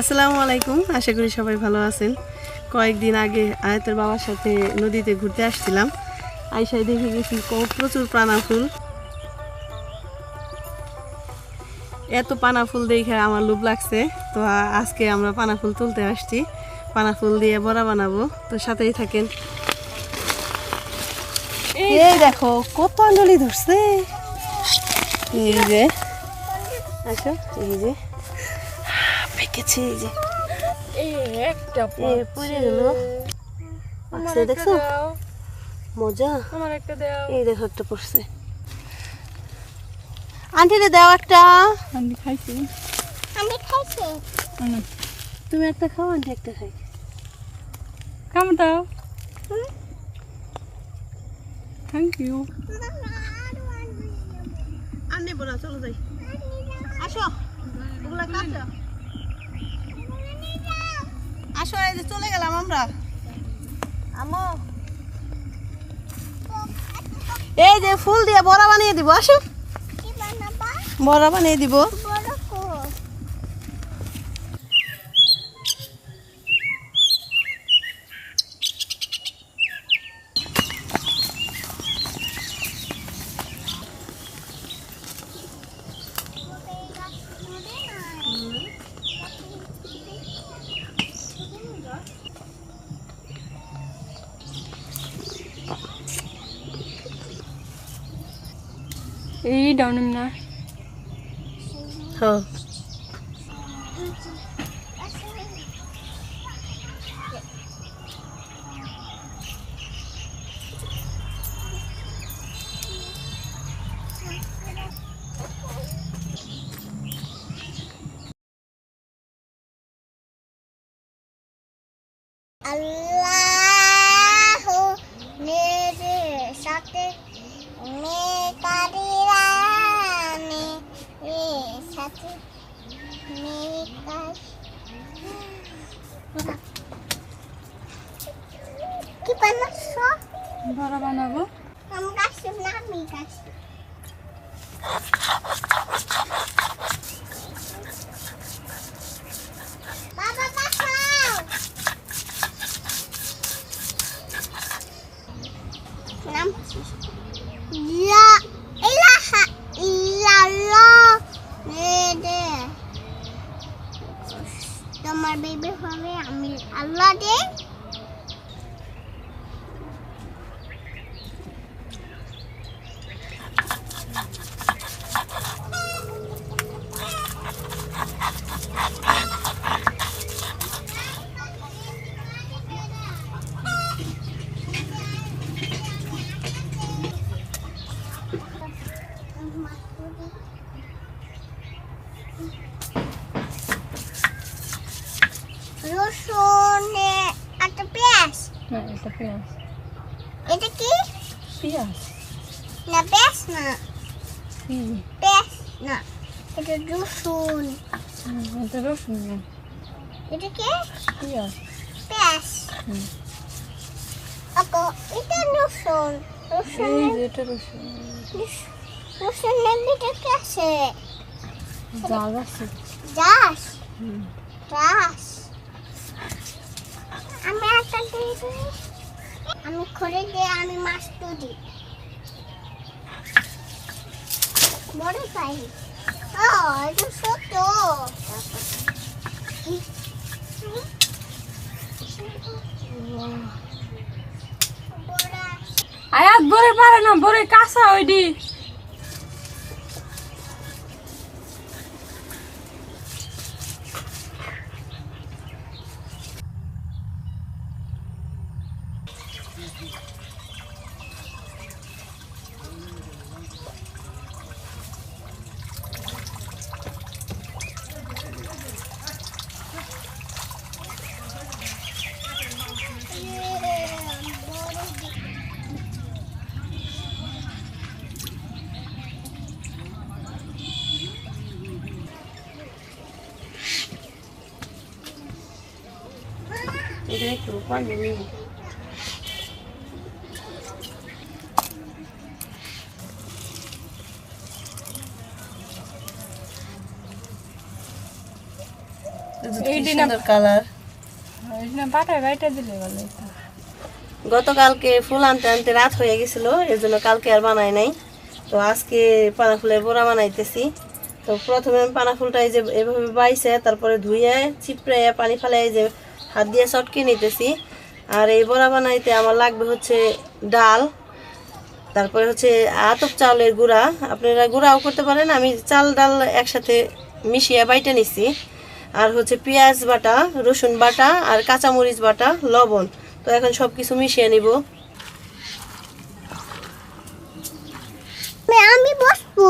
আসসালামু আলাইকুম, আশা করি সবাই ভালো আছেন। কয়েকদিন আগে আয়াতের বাবার সাথে নদীতে ঘুরতে আসছিলাম। আইসায় দেখে গেছি প্রচুর পানা ফুল। এত পানা ফুল দেখে আমার লোভ লাগছে, তো আজকে আমরা পানা ফুল তুলতে আসছি। পানা ফুল দিয়ে বড়া বানাবো, তো সাথেই থাকেন। এই দেখো কত আঞ্জলি ধরছে, এই যে আচ্ছা এই যে পেকেছে, এই যে একটা পড়ে গেল। দেখছো মজা, আমার একটা দাও। এই দেখো একটা পড়ছে। আন্টিরে দাও একটা। আমি খাইছি। তুমি একটা খাও, আন্টি একটা খাই। কেমন দাও? Thank you. আর নেবো না, চলো যাই। আসো, ওগুলা কাটো। আসো, এই যে চলে গেলাম আমরা। আমো এই যে ফুল দিয়ে বড়া বানিয়ে দিব। আসো, বড়া বানিয়ে দিব। এই ডাউন না। হ্যাঁ আল্লাহু মেরে সাথে মেকারিরানি এ সাথে মেকার কি বানাচ্ছো? বড়া বানাবো। আমি কাছে না, আমি কাছে বাবা বাঁচাও। নাম লা ইলাহা ইল্লাল্লাহ রে। তোমার বেবি হবে, আমি আল্লাহ দে। রসুন একটা পেঁয়াজ। হ্যাঁ, এটা পেঁয়াজ। এটা কি? পেঁয়াজ। না পেঁয়াজ না, হুম, পেঁয়াজ না, এটা রসুন। এটা রসুন না, এটা কি? পেঁয়াজ। পেঁয়াজ। হুম। আপু এটা রসুন। এই রসুনের যে এটা রসুন। রসুনের ভিতরে কি আছে? জাল আছে। যাস হুম। যাস আমি একটা দিয়ে দিই। আমি খড়ে দিয়ে আমি মাছ তুলি। বড় পাই। ও এটা ছোট। আয়াত বড়ে পারে না, বড়ে কাঁচা ওইডি। এটা একটু পানি নিব। কি সুন্দর কালার। এইটা না বাটায় বাইটা দিলে ভালো হতো। গতকালকে ফুল আনতে আনতে রাত হয়ে গেছিল, এর জন্য কালকে আর বানাই নাই। তো আজকে পানা ফুলের বড়া বানাইতেছি। তো প্রথমে আমি পানা ফুলটা এই যে এভাবে বাইছে, তারপরে ধুয়ে চিপড়ে পানি ফেলে যে হাত দিয়ে চটকে নিতেছি। আর এই বড়া বানাইতে আমার লাগবে হচ্ছে ডাল, তারপরে হচ্ছে আতপ চাউলের গুঁড়া, আপনারা গুঁড়াও করতে পারেন, আমি চাল ডাল একসাথে মিশিয়ে বাইটে নিছি। আর হচ্ছে পেঁয়াজ বাটা, রসুন বাটা আর কাঁচামরিচ বাটা, লবণ। তো এখন সব কিছু মিশিয়ে নিব। আমি বসবো।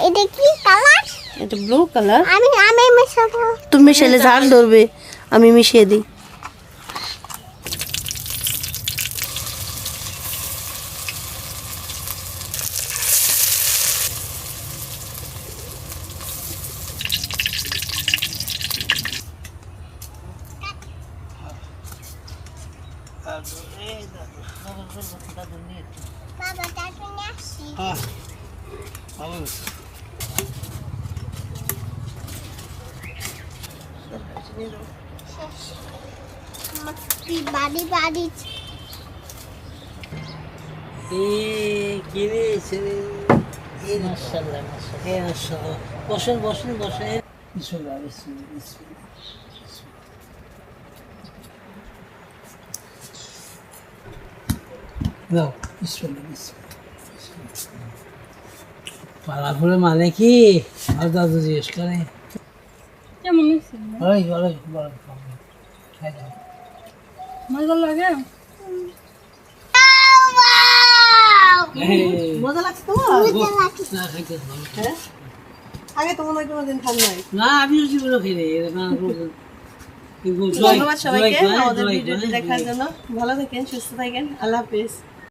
এটা কি কালার? এটা ব্লু কালার। আমি মেশাবো। তুমি মিশালে ঝাল ধরবে, আমি মিশিয়ে দিই। বাবা তারপর নিয়ে আসছি। মাটি বাড়ি বাড়ি বসেন বসেন বসেন। বিসমিল্লাহ, বিসমিল্লাহ, বিসমিল্লাহ। দাও, বিসমিল্লাহ, বিসমিল্লাহ। পালা ফুলের মানে কি? আর দাদু জিজ্ঞেস করে। কেমন হয়েছে? ওই বলো বলো, খাই দাও। মজা লাগে? মজা লাগছে তোমার? না, খাইতে ভালো। হ্যাঁ, আগে তো মনে হয় কোনোদিন খান নাই। না, আমিও জীবনে খাই নাই। ধন্যবাদ সবাইকে আমাদের ভিডিওটি দেখার জন্য। ভালো থাকেন, সুস্থ থাকেন, আল্লাহ হাফেজ।